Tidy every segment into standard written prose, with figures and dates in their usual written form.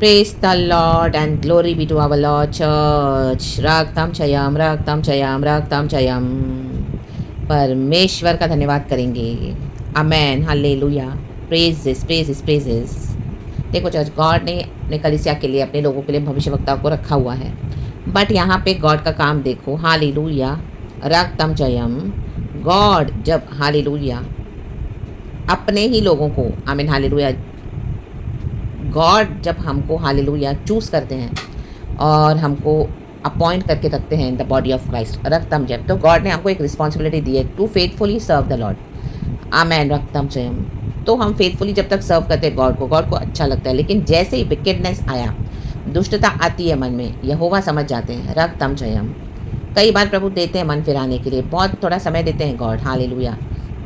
Praise the Lord and glory be to our Lord Church. रागताम चयम रागताम चयम रागताम चयम। परमेश्वर का धन्यवाद करेंगे। Amen hallelujah. Praises praises praises. देखो चर्च, गॉड ने अपने कलीसिया के लिए, अपने लोगों के लिए भविष्यवक्ताओं को रखा हुआ है। बट यहाँ पे गॉड का काम देखो। हालेलुया रागताम चयम। गॉड जब हालेलुया अपने ही लोगों को, आमीन हालेलुया, गॉड जब हमको हालेलुया चूज़ करते हैं और हमको अपॉइंट करके रखते हैं in the body of Christ, रक्तम जयम, तो गॉड ने हमको एक रिस्पॉन्सिबिलिटी दी है to faithfully serve the Lord. आमेन रक्तम जयम। तो हम फेथफुली जब तक सर्व करते हैं गॉड को अच्छा लगता है। लेकिन जैसे ही विकेडनेस आया, दुष्टता आती है मन में, यहोवा समझ जाते हैं, रक्तम जयम। कई बार प्रभु देते हैं मन फिराने के लिए, बहुत थोड़ा समय देते हैं गॉड, हालेलुया,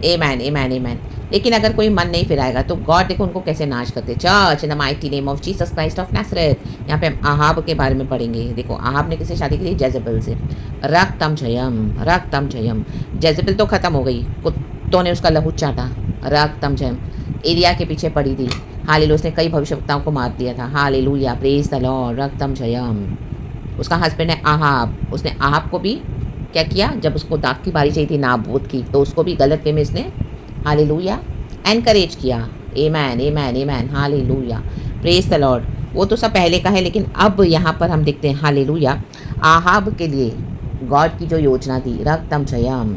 आमेन आमेन आमेन। लेकिन अगर कोई मन नहीं फिराएगा तो गॉड देखो उनको कैसे नाश करते। Church in the mighty name of Jesus Christ of Nazareth. यहाँ पे हम आहाब के बारे में पढ़ेंगे। देखो आहाब ने किससे शादी की थी? जेजेबेल से। रक्तम जयम रक्तम जयम। जेजेबेल तो खत्म हो गई, कुत्तों ने उसका लहू चाटा। रक्तम जयम। एलिया के पीछे पड़ी थी, हालेलुया, उसने कई भविष्यवक्ताओं को मार दिया था। हालेलुया प्रेज द लॉर्ड। रक्तम जयम। उसका हस्बैंड है आहाब, उसने आहाब को भी क्या किया? जब उसको दाग की बारी चाहिए थी नाबूद की, तो उसको भी गलत वे में इसने हालेलुया एनकरेज किया। आमेन आमेन आमेन हालेलुया प्रेज द लॉर्ड। वो तो सब पहले का है, लेकिन अब यहाँ पर हम देखते हैं हालेलुया आहाब के लिए गॉड की जो योजना थी। रक्तम जयम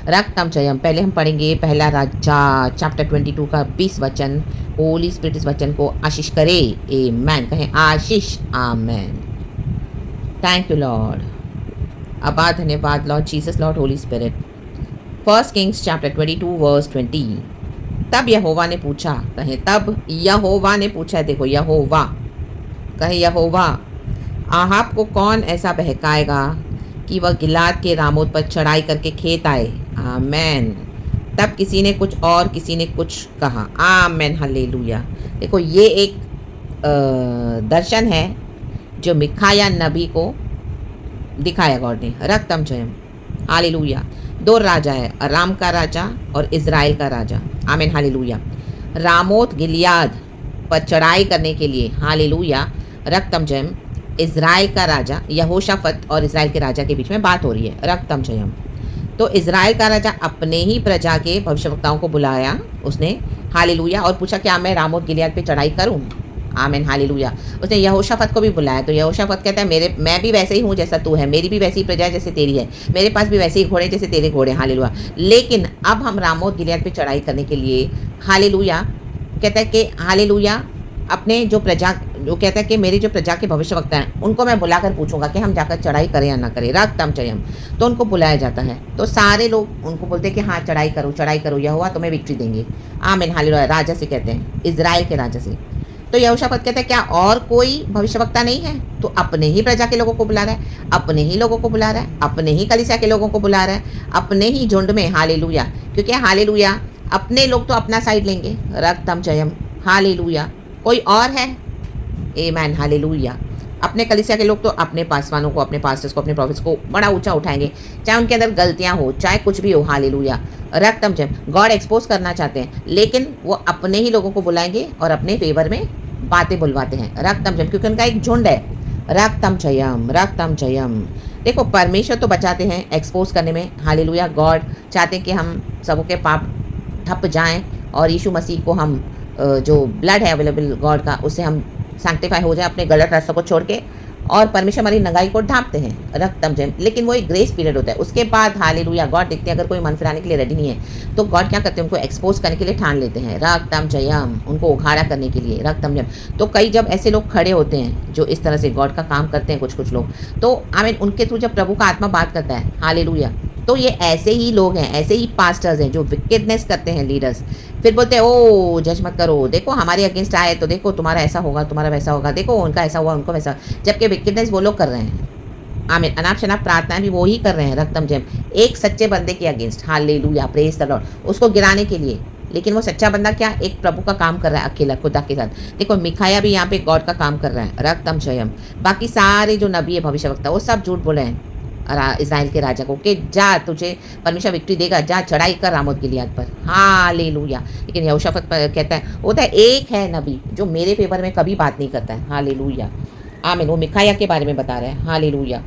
रक्तम जयम। पहले हम पढ़ेंगे पहला राजा चैप्टर 22 का 20 वचन। होली स्पिरिट इस वचन को आशीष करे। आमेन कहें आशीष। आमेन। Thank you Lord. आभार धन्यवाद Lord Jesus, Lord Holy Spirit. 1 Kings chapter 22 verse 20। तब यहोवा ने पूछा, कहें तब यहोवा ने पूछा। देखो यहोवा, कहें यहोवा, आहाब को कौन ऐसा बहकाएगा कि वह गिलाद के रामोत पर चढ़ाई करके खेत आए? आमेन। तब किसी ने कुछ और किसी ने कुछ कहा। Amen hallelujah. देखो ये एक दर्शन है जो मिखाया नबी को दिखाया गॉड ने। रक्तम जयम हालेलुया। दो राजा है, अराम का राजा और इज़राइल का राजा। आमीन हालेलुया। रामोत गिलियाद पर चढ़ाई करने के लिए हालेलुया रक्तम जयम इज़राइल का राजा यहोशाफत और इज़राइल के राजा के बीच में बात हो रही है। रक्तम जयम। तो इज़राइल का राजा अपने ही प्रजा के भविष्यवक्ताओं को बुलाया उसने, हालेलुया, और पूछा क्या मैं रामोत गिलियाद पे चढ़ाई करूं? आमीन हालेलुया। उसने यहोशाफत को भी बुलाया, तो यहोशाफत कहता है मैं भी वैसे ही हूँ जैसा तू है, मेरी भी वैसी ही प्रजा जैसे तेरी है, मेरे पास भी वैसे ही घोड़े जैसे तेरे घोड़े। हालेलुया। लेकिन अब हम रामोत गिलियाद पे चढ़ाई करने के लिए हालेलुया कहता है कि हालेलुया अपने जो प्रजा, जो कहता है कि मेरी जो प्रजा के भविष्यवक्ता हैं उनको मैं बुलाकर पूछूंगा कि हम जाकर चढ़ाई करें या ना करें। रक्तम चयम। तो उनको बुलाया जाता है, तो सारे लोग उनको बोलते हैं कि हाँ चढ़ाई करो, यह हुआ तुम्हें विक्ट्री देंगे। आमीन हालेलुया। राजा से कहते हैं, इज़राइल के राजा से। तो यहोशाफत कहता है क्या और कोई भविष्यवक्ता नहीं है? तो अपने ही प्रजा के लोगों को बुला रहा है, अपने ही लोगों को बुला रहा है, अपने ही कलीसिया के लोगों को बुला रहा है, अपने ही झुंड में। हालेलुया। क्योंकि हालेलुया अपने लोग तो अपना साइड लेंगे। रक्तम जयम हालेलुया। कोई और है? Amen hallelujah. अपने कलीसिया के लोग तो अपने पासवानों को, अपने पास्टर्स को, अपने प्रॉफिट्स को बड़ा ऊंचा उठाएंगे, चाहे उनके अंदर गलतियां हो, चाहे कुछ भी हो। हालेलुया रक्तम जयम। गॉड एक्सपोज करना चाहते हैं, लेकिन वो अपने ही लोगों को बुलाएंगे और अपने फेवर में बातें बुलवाते हैं। रक्तम जयम, क्योंकि उनका एक झुंड है। रक्तम जयम रक्तम जयम। देखो परमेश्वर तो बचाते हैं एक्सपोज करने में। हालेलुया। गॉड चाहते हैं कि हम सबों के पाप ठप जाएं और यीशु मसीह को हम जो ब्लड है अवेलेबल गॉड का, उससे हम सैंक्टिफाई हो जाए अपने गलत रास्तों को छोड़ के, और परमेश्वर हमारी नंगाई को ढांपते हैं। रक्तम जयम। लेकिन वो एक ग्रेस पीरियड होता है, उसके बाद हालेलुया गॉड देखते हैं अगर कोई मन फिराने के लिए रेडी नहीं है तो गॉड क्या करते हैं? उनको एक्सपोज करने के लिए ठान लेते हैं। रक्तम जयम। उनको उघाड़ा करने के लिए। रक्तम जयम। तो कई जब ऐसे लोग खड़े होते हैं जो इस तरह से गॉड का काम करते हैं, कुछ लोग, तो आमीन उनके थ्रू जब प्रभु का आत्मा बात करता है, हालेलुया, तो ये ऐसे ही लोग हैं, ऐसे ही पास्टर्स हैं जो विकेडनेस करते हैं, लीडर्स। फिर बोलते हैं ओ जज मत करो, देखो हमारे अगेंस्ट आए तो देखो तुम्हारा ऐसा होगा, तुम्हारा वैसा होगा, देखो उनका ऐसा हुआ उनको वैसा, जबकि विकेडनेस वो लोग कर रहे हैं। आमीन। अनाप शनाप प्रार्थनाएं भी वो ही कर रहे हैं। रक्तम जयम। एक सच्चे बंदे के against, hallelujah praise the Lord, उसको गिराने के लिए। लेकिन वो सच्चा बंदा क्या? एक प्रभु का काम कर रहा है अकेला, खुदा के साथ। देखो मिखाया भी यहाँ पे गॉड का काम कर रहा है। रक्तम जयम। बाकी सारे जो नबी है, भविष्यवक्ता, वो सब झूठ बोले हैं। इज़राइल के राजा को कि जा तुझे परमेश्वर विक्ट्री देगा, जा चढ़ाई कर रामोत गिलियाद पर। हालेलुया। लेकिन यहोशाफत कहता है होता है एक है नबी जो मेरे फेवर में कभी बात नहीं करता है। हालेलुया आमीन। वो मिकाया के बारे में बता रहा है। हालेलुया।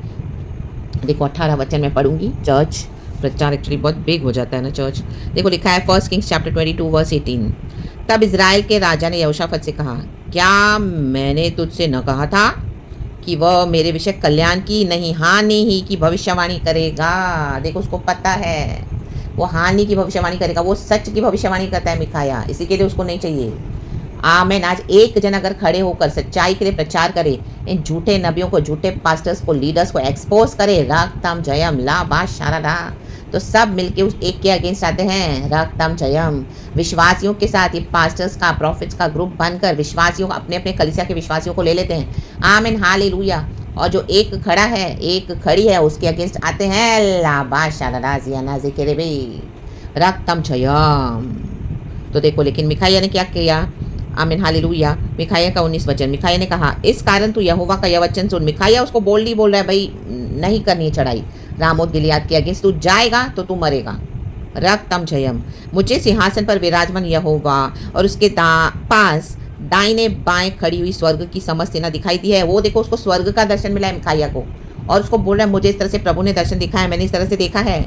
देखो 18 वचन में पढ़ूंगी। चर्च प्रचार एक्चुअली बहुत बिग हो जाता है ना चर्च। देखो लिखा है 1 किंग्स चैप्टर 22 वर्स 18। तब इज़राइल के राजा ने यहोशाफत से कहा, क्या मैंने तुझसे न कहा था कि वह मेरे विषय कल्याण की नहीं हानि ही की भविष्यवाणी करेगा। देखो उसको पता है वो हानि की भविष्यवाणी करेगा, वो सच की भविष्यवाणी करता है मिकाया, इसी के लिए उसको नहीं चाहिए। आमीन। आज एक जन अगर खड़े होकर सच्चाई के लिए प्रचार करे, इन झूठे नबियों को, झूठे पास्टर्स को, लीडर्स को एक्सपोज करे, रक्तम जयम ला बा शारदा, तो सब मिलके उस एक के अगेंस्ट आते हैं। रक्तम जयम विश्वासियों के साथ ये पास्टर्स का, प्रॉफिट्स का ग्रुप बनकर विश्वासियों, अपने अपने कलीसिया के विश्वासियों को ले लेते हैं। आमीन हालेलुया। और जो एक खड़ा है, एक खड़ी है, उसके अगेंस्ट आते हैं। ला बा शारदा जियाना जिक्र बे रक्तम जयम। तो देखो लेकिन मिकाया ने क्या किया। आमीन हालेलुया। मिकाया का 19 वचन। मिकाया ने कहा, इस कारण तू यहोवा का यह वचन सुन। मिकाया उसको बोल्डली बोल रहा है, भाई नहीं करनी है चढ़ाई रामोत गिलियाद के अगेंस्ट, तू जाएगा तो तू मरेगा। रक्तम जयम। मुझे सिंहासन पर विराजमान यहोवा और उसके पास दाहिने बाएं खड़ी हुई स्वर्ग की समस्त सेना दिखाई दी है। वो देखो उसको स्वर्ग का दर्शन मिला है मिकाया को, और उसको बोल रहा है मुझे इस तरह से प्रभु ने दर्शन दिखाया है, मैंने इस तरह से देखा है।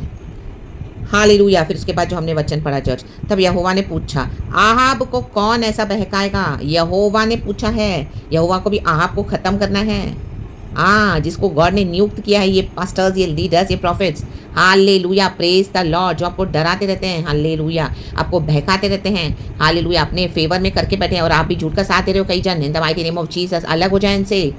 हालेलुया। फिर उसके बाद जो हमने वचन पढ़ा चर्च, तब यहोवा ने पूछा, आहाब को कौन ऐसा बहकाएगा। यहोवा ने पूछा है, यहोवा को भी आहाब को खत्म करना है। जिसको गॉड ने नियुक्त किया है, ये पास्टर्स, ये लीडर्स, ये profits. Hallelujah praise the Lord. जो आपको डराते रहते हैं, हालेलुया, आपको बहकाते रहते हैं, हालेलुया, अपने फेवर में करके बैठे हैं, और आप भी झूठ का साथ दे रहे हो कई जन। इन the mighty name of Jesus अलग हो जाए इनसे।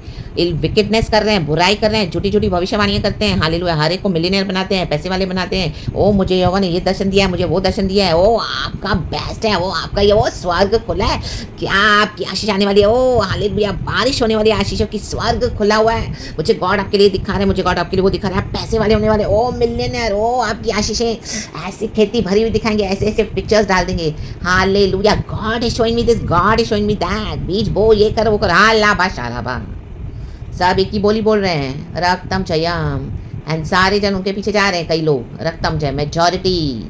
विकेटनेस कर रहे हैं, बुराई कर रहे हैं, झूठी झूठी भविष्यवाणियां करते हैं। हालेलुया। हर एक को मिलियनेयर बनाते हैं, पैसे वाले बनाते हैं। ओ मुझे यहोवा ने ये दर्शन दिया है, मुझे वो दर्शन दिया है, ओ आपका बेस्ट है, वो आपका ये वो स्वर्ग खुला है, क्या आपकी आशीष आने वाली है, ओ हालेलुया बारिश होने वाली है, आशीषों की स्वर्ग खुला हुआ है, मुझे गॉड आपके लिए दिखा रहे हैं, मुझे गॉड आपके लिए वो दिखा रहा है, आप पैसे वाले होने वाले, ओ मिलियनेयर, ओ आपकी आशीषें ऐसी खेती भरी हुई दिखाएंगे, ऐसे ऐसे पिक्चर्स डाल देंगे। Hallelujah God is showing me this, God is showing me that, बीज बो, ये करो वो करो, हाला बा शाराबा, सब एक ही बोली बोल रहे हैं, रक्तम जयम। एंड सारे जन उनके पीछे जा रहे हैं, कई लोग रक्तम जय मेजॉरिटी,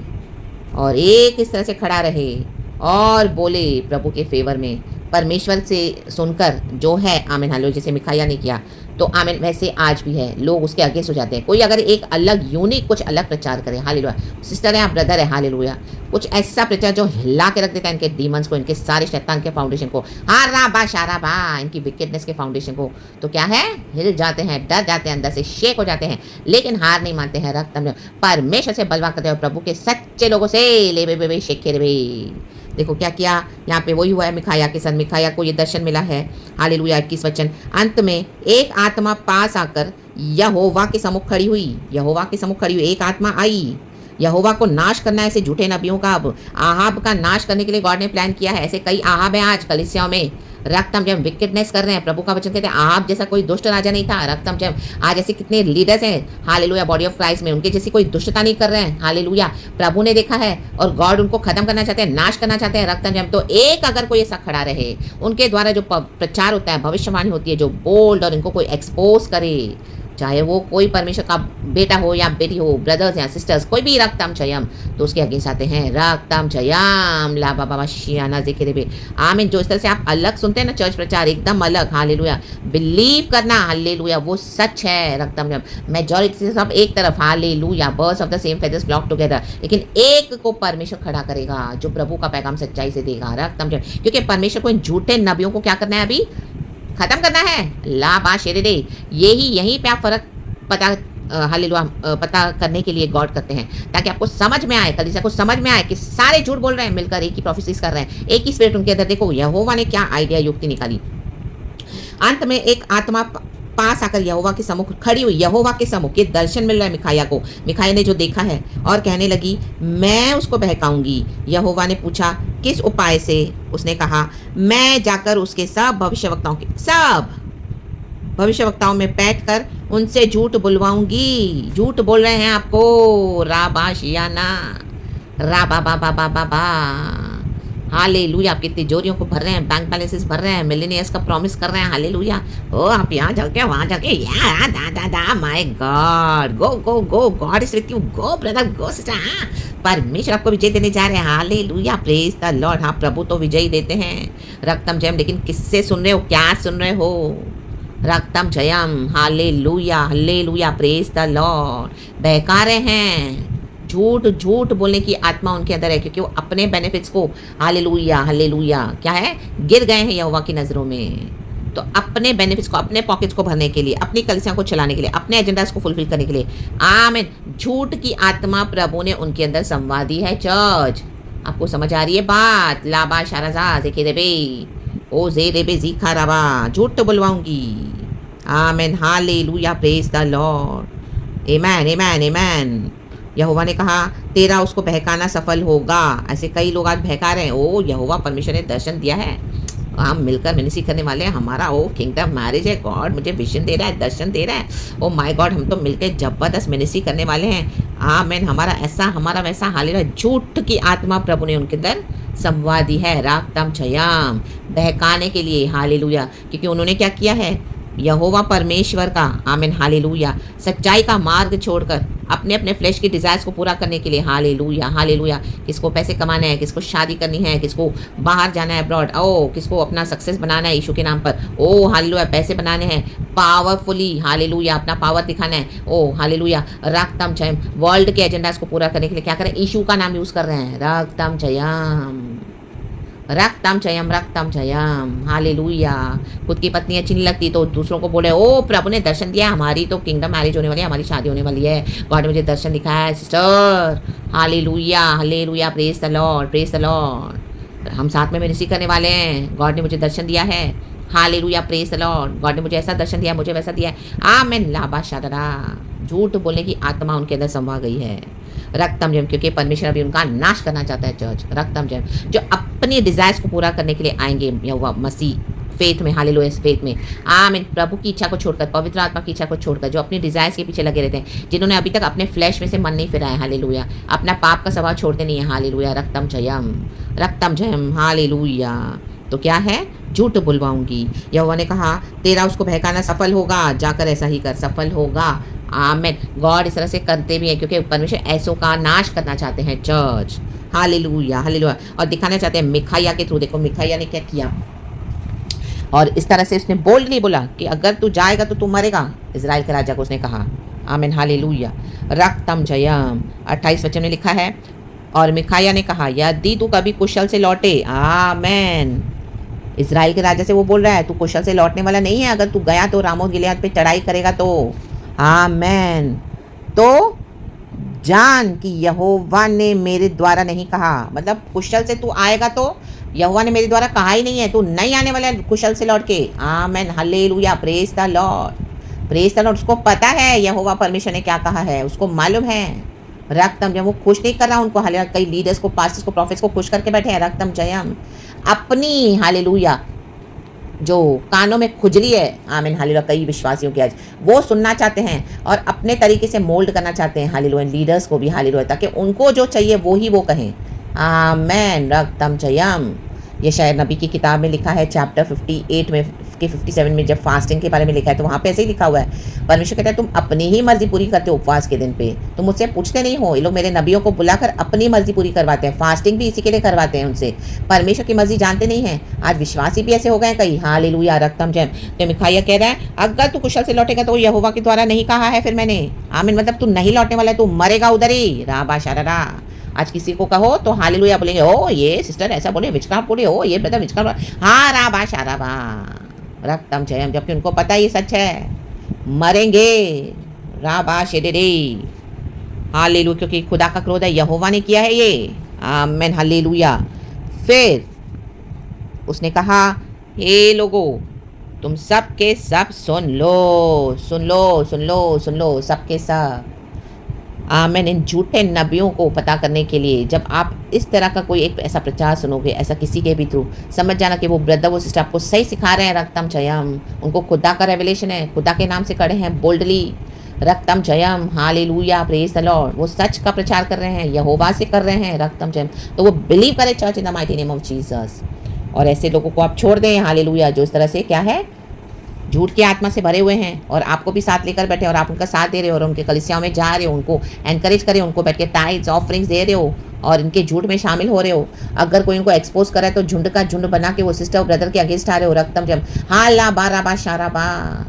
और एक इस तरह से खड़ा रहे और बोले प्रभु के फेवर में, परमेश्वर से सुनकर जो है। आमीन हालेलुया। जैसे मिकाया ने किया तो आमीन, वैसे आज भी है, लोग उसके अगेंस्ट हो जाते हैं। कोई अगर एक अलग यूनिक कुछ अलग प्रचार करे, हालेलुया, सिस्टर है आप ब्रदर है, हालेलुया, कुछ ऐसा प्रचार जो हिला के रख देता है इनके डीमंस को, इनके सारे शैतान के फाउंडेशन को, हारा बा शारा बा, इनकी विकेटनेस के फाउंडेशन को, तो क्या है, हिल जाते हैं, डर जाते हैं, अंदर से शेक हो जाते हैं, लेकिन हार नहीं मानते हैं। रक्त परमेश्वर से बलवा करते हैं, प्रभु के सच्चे लोगों से ले बे बे शेखे रे। देखो क्या किया यहाँ पे, वही हुआ है मिकाया के साथ। मिकाया को ये दर्शन मिला है। हालेलुया। 21 वचन। अंत में एक आत्मा पास आकर यहोवा के सम्मुख खड़ी हुई, यहोवा के सम्मुख खड़ी हुई एक आत्मा आई। यहोवा को नाश करना है ऐसे झूठे नबियों का। अब आहाब का नाश करने के लिए गॉड ने प्लान किया है। ऐसे कई आहाब हैं आज कलीसियाओं में, रक्तम जब विकेटनेस कर रहे हैं। प्रभु का वचन कहते हैं आहाब जैसा कोई दुष्ट राजा नहीं था। रक्तम जब आज ऐसे कितने लीडर्स हैं, हालेलुया, बॉडी ऑफ क्राइस्ट में, उनके जैसी कोई दुष्टता नहीं कर रहे हैं। हालेलुया। प्रभु ने देखा है और गॉड उनको खत्म करना चाहते हैं, नाश करना चाहते हैं। रक्तम जब तो एक अगर कोई ऐसा खड़ा रहे, उनके द्वारा जो प्रचार होता है, भविष्यवाणी होती है, जो बोल्ड, और इनको कोई एक्सपोज करे, चाहे वो कोई परमेश्वर का बेटा हो या बेटी हो, ब्रदर्स या सिस्टर्स, कोई भी रक्तम जयम, तो उसके अगेंस्ट आते हैं। रक्तम जयम ला बाबा शियाना जिक्र बे। आमीन। जो इस तरह से आप अलग सुनते हैं ना चर्च प्रचार, एकदम अलग, हालेलुया, बिलीव करना, हालेलुया, वो सच है। रक्तम जयम मेजॉरिटी से सब एक तरफ, hallelujah, birds of the same feathers flock together, लेकिन एक को परमेश्वर खड़ा करेगा जो प्रभु का पैगाम सच्चाई से देगा। रक्तम जयम, क्योंकि परमेश्वर को इन झूठे नबियों को क्या करना है, अभी खत्म करना है। ला बा शेरे, यहीं पे आप फर्क पता हालेलुया पता करने के लिए गॉड करते हैं, ताकि आपको समझ में आए, कलीसिया को समझ में आए कि सारे झूठ बोल रहे हैं, मिलकर एक ही प्रोफेसीज कर रहे हैं, एक ही स्पिरिट उनके अंदर। देखो यहोवा ने क्या आइडिया युक्ति निकाली। अंत में एक आत्मा पास आकर यहोवा के सम्मुख खड़ी हुई, यहोवा के सम्मुख, ये दर्शन मिल रहा है मिकाया को, मिकाया ने जो देखा है, और कहने लगी मैं उसको बहकाऊंगी। यहोवा ने पूछा किस उपाय से। उसने कहा मैं जाकर उसके सब भविष्यवक्ताओं में बैठकर उनसे झूठ बुलवाऊंगी। झूठ बोल रहे हैं आपको, राबा शियाना, राबा बा बा बा बा बा, हालेलुया। आपकी तिजोरियों को भर रहे हैं, बैंक बैलेंसेस भर रहे हैं, मिलियनियर्स का प्रॉमिस कर रहे हैं। हालेलुया। ओ आप यहाँ जाके वहाँ जाके या दा दा दा my God, go go go, God is with you, go brother go sister. हाँ, परमेश्वर आपको विजय देने जा रहे हैं। Hallelujah, praise the Lord. हाँ, प्रभु तो विजयी देते हैं। रक्तम जयम, लेकिन किससे सुन रहे हो, क्या सुन रहे हो? रक्तम जयम। हालेलुया हालेलुया, प्रेज द लॉर्ड। बहका रहे हैं, झूठ झूठ बोलने की आत्मा उनके अंदर है, क्योंकि वो अपने बेनिफिट्स को, हालेलुया हालेलुया, क्या है, गिर गए हैं यहोवा की नज़रों में। तो अपने बेनिफिट्स को, अपने पॉकेट्स को भरने के लिए, अपनी कलिसिया को चलाने के लिए, अपने एजेंडास को फुलफिल करने के लिए, आमीन, झूठ की आत्मा प्रभु ने उनके अंदर संवार दी है। चर्च, आपको समझ आ रही है बात? लाबा शाराजा देखे देबे, ओ जे देबे जीखा रबा, झूठ तो बुलवाऊंगी। आमीन, हालेलुया, प्रेज द लॉर्ड। आमेन आमेन आमेन। यहोवा ने कहा तेरा उसको बहकाना सफल होगा। ऐसे कई लोग आज बहका रहे हैं। ओ यहोवा परमेश्वर ने दर्शन दिया है, हम मिलकर मिनिस्ट्री करने वाले हैं, हमारा ओ किंगडम मैरिज है, गॉड मुझे विजन दे रहा है, दर्शन दे रहा है। ओ माय गॉड, हम तो मिलकर जबरदस्त मिनिस्ट्री करने वाले हैं। आमीन, हमारा ऐसा हमारा वैसा। हालेलुया। झूठ की आत्मा प्रभु ने उनके अंदर संवाद दी है, रागतम छयाम, बहकाने के लिए। हालेलुया, क्योंकि उन्होंने क्या किया है, यहोवा परमेश्वर का, आमीन हालेलुया, सच्चाई का मार्ग छोड़कर अपने अपने फ्लैश की डिज़ायर्स को पूरा करने के लिए, हालेलुया हालेलुया, किसको पैसे कमाने हैं, किसको शादी करनी है, किसको बाहर जाना है अब्रॉड, ओ किसको अपना सक्सेस बनाना है यीशु के नाम पर, ओ हालेलुया, पैसे बनाने हैं पावरफुली, हालेलुया, अपना पावर दिखाना है, ओ हालेलुया, रागतम जयम, वर्ल्ड के एजेंडास को पूरा करने के लिए क्या करें, यीशु का नाम यूज़ कर रहे हैं, रागतम जयम, रक्तम जयम, रक्तम जयम, हालेलुया। खुद की पत्नी अच्छी नहीं लगती तो दूसरों को बोले, ओ प्रभु ने दर्शन दिया, हमारी तो किंगडम मैरिज होने वाली है, हमारी शादी होने वाली है, गॉड ने मुझे दर्शन दिखाया है सिस्टर। हालेलुया हालेलुया, praise the Lord, praise the Lord. हम साथ में मिनिस्ट्री करने वाले हैं, गॉड ने मुझे दर्शन दिया है। Hallelujah, praise the Lord. God ने मुझे ऐसा दर्शन दिया, मुझे वैसा दिया है। आमीन, लाबा शादरा। झूठ बोलने की आत्मा उनके अंदर समा गई है। रक्तम जयम, क्योंकि परमेश्वर अभी उनका नाश करना चाहता है। चर्च, रक्तम जयम, जो अपनी डिजायर्स को पूरा करने के लिए आएंगे यहोवा मसीह फेथ में, हालेलुया, फेथ में, आमीन, प्रभु की इच्छा को छोड़कर, पवित्र आत्मा की इच्छा को छोड़कर, जो अपनी डिजायर्स के पीछे लगे रहते हैं, जिन्होंने अभी तक अपने फ्लैश में से मन नहीं फिराया, हालेलुया, अपना पाप का स्वभाव छोड़ते नहीं है, हालेलुया, रक्तम जयम, रक्तम जयम, हालेलुया। तो क्या है, झूठ बुलवाऊंगी। यहोवा ने कहा तेरा उसको बहकाना सफल होगा, जाकर ऐसा ही कर, सफल होगा। आमीन। गॉड इस तरह से करते भी हैं, क्योंकि परमेश्वर ऐसों का नाश करना चाहते हैं। चर्च, हालेलुया हालेलुया, और दिखाना चाहते हैं मिखाइया के थ्रू। देखो मिखाइया ने क्या किया, और इस तरह से उसने बोल्डली बोला कि अगर तू जाएगा तो तू मरेगा, इजराइल के राजा को उसने कहा। आमीन, हालेलुया, रक्तम जयम। 28 वचन में लिखा है, और मिखाइया ने कहा यदि तू कभी कुशल से लौटे, आमीन, इजराइल के राजा से वो बोल रहा है तू कुशल से लौटने वाला नहीं है, अगर तू गया तो रामोत गिलियाद पे चढ़ाई करेगा तो, आमीन, तो जान कि यहोवा ने मेरे द्वारा नहीं कहा, मतलब कुशल से तू आएगा तो यहोवा ने मेरे द्वारा कहा ही नहीं है, तू नहीं आने वाला कुशल से लौट के। आमीन, hallelujah, praise the Lord, praise the Lord. उसको पता है यहोवा परमेश्वर ने क्या कहा है, उसको मालूम है। रक्तम जयम, वो खुश नहीं कर रहा उनको, हालेलुया, कई लीडर्स को, पास्टर्स को, प्रॉफिट्स को खुश करके बैठे हैं। रक्तम जयम, अपनी, हालेलुया, जो कानों में खुजली है, आमीन, हालेलुया, कई विश्वासियों के आज वो सुनना चाहते हैं और अपने तरीके से मोल्ड करना चाहते हैं, हालेलुया, लीडर्स को भी, हालेलुया, ताकि उनको जो चाहिए वो ही वो कहें। आमीन, रक्तम जयम। ये शायद नबी की किताब में लिखा है, चैप्टर 58 में के 57 में, जब फास्टिंग के बारे में लिखा है तो वहाँ पे ऐसे ही लिखा हुआ है, परमेश्वर कहता है तुम अपनी ही मर्जी पूरी करते हो उपवास के दिन पे, तुम मुझसे पूछते नहीं हो। ये लोग मेरे नबियों को बुलाकर अपनी मर्जी पूरी करवाते हैं, फास्टिंग भी इसी के लिए करवाते हैं उनसे, परमेश्वर की मर्जी जानते नहीं हैं। आज विश्वासी भी ऐसे हो गए कई, हालेलुया, रक्तम जयम। तो मिखाइया कह रहा है अगर तू कुशल से लौटेगा तो यहोवा के द्वारा नहीं कहा है फिर मैंने, आमीन, मतलब तू नहीं लौटने वाला है, तू मरेगा उधर ही, राबा शारारा। आज किसी को कहो तो हालेलुया बोलेंगे, ओ ये सिस्टर ऐसा बोले, विचकाफ बोले, ओ ये ब्रदर विचकाफ, हाँ राबा शाराबा, रक्तम जयम, जबकि उनको पता ये सच है, मरेंगे, राबा शेडेरे, हालेलुया, क्योंकि खुदा का क्रोध है, यहोवा ने किया है ये, आमीन, हालेलुया। फिर उसने कहा हे लोगो तुम सब के सब सुन लो, सुन लो, सुन लो, सुन लो, सबके सब, आमीन। इन झूठे नबियों को पता करने के लिए जब आप इस तरह का कोई एक ऐसा प्रचार सुनोगे, ऐसा किसी के भी थ्रू, समझ जाना कि वो ब्रदर वो सिस्टर आपको सही सिखा रहे हैं, रक्तम जयम, उनको खुदा का रेवलेशन है, खुदा के नाम से खड़े हैं बोल्डली, रक्तम जयम, हालेलुया, प्रेज द लॉर्ड। वो सच का प्रचार कर रहे हैं, यहोवा से कर रहे हैं, रक्तम जयम। तो वो बिलीव करे church in the mighty name of Jesus. और ऐसे लोगों को आप छोड़ दें, हालेलुया, जो इस तरह से क्या है, झूठ की आत्मा से भरे हुए हैं और आपको भी साथ लेकर बैठे और आप उनका साथ दे रहे हो और उनके कलीसियाओं में जा रहे हो, उनको एनकरेज करें, उनको बैठ के टाइट्स ऑफरिंग्स दे रहे हो और इनके झूठ में शामिल हो रहे हो। अगर कोई इनको एक्सपोज करे तो झुंड का झुंड बना के वो सिस्टर और ब्रदर के अगेंस्ट आ रहे हो, रक्तम जम, हाला बाराबा शाराबा।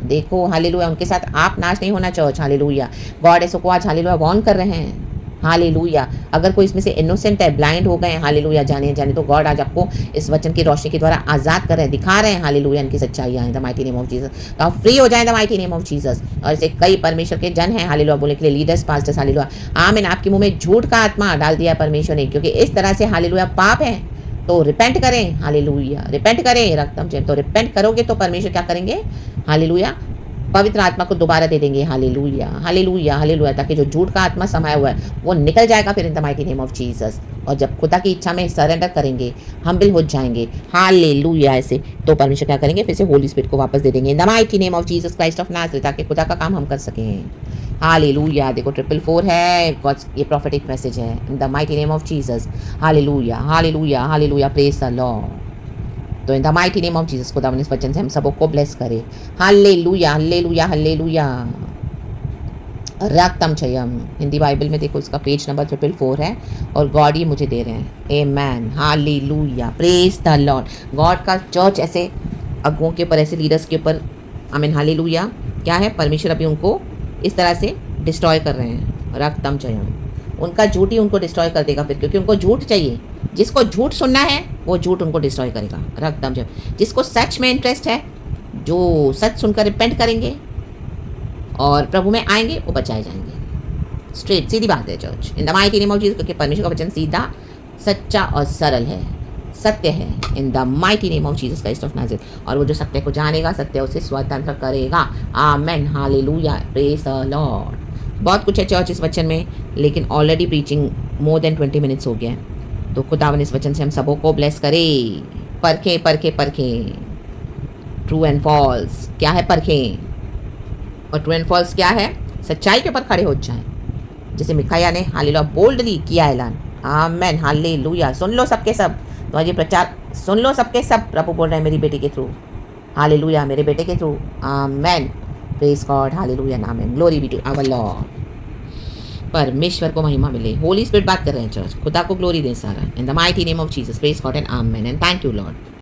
देखो हालेलुया, उनके साथ आप नाश नहीं होना चर्च, हालेलुया। गॉड ऐसो को आज हालेलुया वॉर्न कर रहे हैं, हालेलुया। अगर कोई इसमें से इनोसेंट है, ब्लाइंड हो गए हैं, हालेलुया, जाने जाने, तो गॉड आज आपको इस वचन की रोशनी के द्वारा आजाद कर रहे हैं, दिखा रहे हैं, हालेलुया, इनकी सच्चाई है the mighty name of Jesus. तो आप फ्री हो जाएं the mighty name of Jesus. और ऐसे कई परमेश्वर के जन हैं, हालेलुया, बोलने के लिए लीडर्स, पास्टर्स, हालेलुया, आमीन। आपके मुंह में झूठ का आत्मा डाल दिया परमेश्वर ने, क्योंकि इस तरह से हालेलुया पाप है। तो रिपेंट करें, हालेलुया, रिपेंट करें, रक्तम जय। तो रिपेंट करोगे तो परमेश्वर क्या करेंगे, हालेलुया, पवित्र आत्मा को दोबारा दे देंगे, हालेलुया, हालेलुया, हालेलुया, ताकि जो झूठ का आत्मा समाया हुआ है वो निकल जाएगा फिर इन the mighty name of Jesus. और जब खुदा की इच्छा में सरेंडर करेंगे, हम्बल हो जाएंगे, हालेलुया, ऐसे, तो परमेश्वर क्या करेंगे, फिर से होली स्पिरिट को वापस दे देंगे इन the mighty name of Jesus Christ of Nazareth, ताकि खुदा का काम हम कर सकें, हालेलुया। देखो 444 है, ये प्रॉफिटिक मैसेज है in the mighty name of Jesus, हालेलुया, हालेलुया, हालेलुया, प्रेज द लॉर्ड। तो in the mighty name of Jesus, खुदा इस वचन से हम सबको ब्लेस करे, हालेलुया, हालेलुया, हालेलुया, रक्तम जयम। हिंदी बाइबल में देखो इसका पेज नंबर 444 है और गॉड ये मुझे दे रहे हैं, आमेन, हालेलुया, प्रेज द लॉर्ड। गॉड का चर्च ऐसे अगुओं के ऊपर, ऐसे लीडर्स के ऊपर, आमीन, हालेलुया, क्या है, परमेश्वर अभी उनको इस तरह से डिस्ट्रॉय कर रहे हैं, रक्तम जयम। उनका झूठ ही उनको डिस्ट्रॉय कर देगा फिर, क्योंकि उनको झूठ चाहिए। जिसको झूठ सुनना है वो झूठ उनको डिस्ट्रॉय करेगा, रक्तम जयम। जिसको सच में इंटरेस्ट है, जो सच सुनकर रिपेंट करेंगे और प्रभु में आएंगे, वो बचाए जाएंगे। स्ट्रेट सीधी बात है church in the mighty name of Jesus, क्योंकि परमेश्वर का वचन सीधा, सच्चा और सरल है, सत्य है in the mighty name of Jesus Christ of Nazareth. और वो जो सत्य को जानेगा, सत्य उसे स्वतंत्र करेगा, आमेन, हालेलुया, प्रेज द लॉर्ड। बहुत कुछ है चर्च इस वचन में, लेकिन already preaching more than 20 minutes हो गया है। तो खुदावन इस वचन से हम सबों को ब्लेस करे। परखे परखे परखे, ट्रू एंड फॉल्स क्या है, परखें। और ट्रू एंड फॉल्स क्या है, सच्चाई के ऊपर खड़े हो जाएं, जैसे मिखाया ने हालेलुया बोल्डली किया ऐलान, आमेन, हालेलुया। सुन लो सबके सब, तो आज ये प्रचार सुन लो सबके सब, प्रभु बोल रहे हैं मेरी बेटी के थ्रू, हालेलुया, मेरे बेटे के through, amen, praise God, hallelujah, amen, glory be to our lord. परमेश्वर को महिमा मिले, होली स्पिरिट बात कर रहे हैं चर्च, खुदा को ग्लोरी दें सारा, इन the mighty name of Jesus, praise God and amen, and thank you Lord.